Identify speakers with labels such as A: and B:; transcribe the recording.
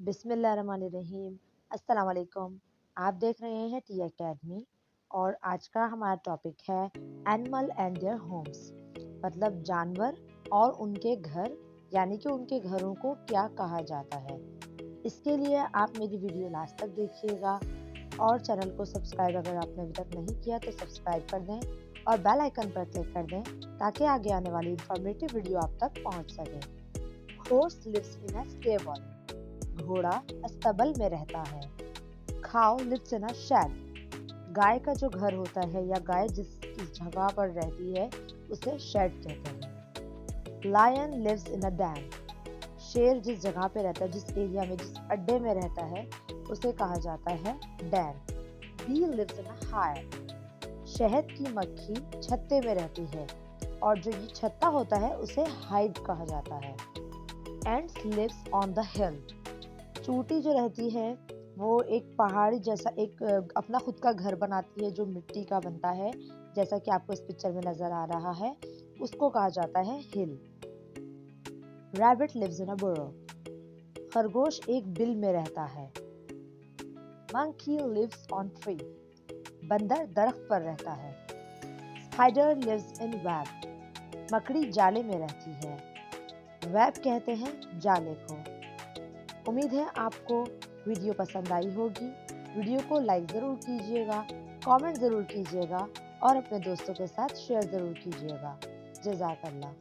A: बिस्मिल्लाहिर्रहमानिर्रहीम। अस्सलाम वालेकुम। आप देख रहे हैं टी अकेडमी और आज का हमारा टॉपिक है एनिमल एंड देयर होम्स, मतलब जानवर और उनके घर, यानी कि उनके घरों को क्या कहा जाता है। इसके लिए आप मेरी वीडियो लास्ट तक देखिएगा और चैनल को सब्सक्राइब अगर आपने अभी तक नहीं किया तो सब्सक्राइब कर दें और बेल आइकन पर क्लिक कर दें ताकि आगे आने वाली इंफॉर्मेटिव वीडियो आप तक पहुंच सके। Horse lives in a stable, घोड़ा अस्तबल में रहता है। काऊ लिव्स इन अ शेड, गाय का जो घर होता है या गाय जिस जगह पर रहती है उसे शेड कहते हैं। Lion lives in a den, शेर जिस जगह पे रहता है, जिस एरिया में, जिस अड्डे में रहता है उसे कहा जाता है den. Bee lives in a hive, शहद की मक्खी छत्ते में रहती है और जो ये छत्ता होता है उसे हाइव कहा जाता है। Ants lives on the hill, चूटी जो रहती है वो एक पहाड़ी जैसा एक अपना खुद का घर बनाती है जो मिट्टी का बनता है, जैसा कि आपको इस पिक्चर में नजर आ रहा है, उसको कहा जाता है hill. Rabbit lives in a burrow, खरगोश एक बिल में रहता है। मंकी लिव्स ऑन ट्री, बंदर दरख्त पर रहता है। स्पाइडर लिव्स इन वेब, मकड़ी जाले में रहती है। वेब कहते हैं जाले को। उम्मीद है आपको वीडियो पसंद आई होगी। वीडियो को लाइक ज़रूर कीजिएगा, कमेंट ज़रूर कीजिएगा और अपने दोस्तों के साथ शेयर ज़रूर कीजिएगा। जज़ाकल्लाह।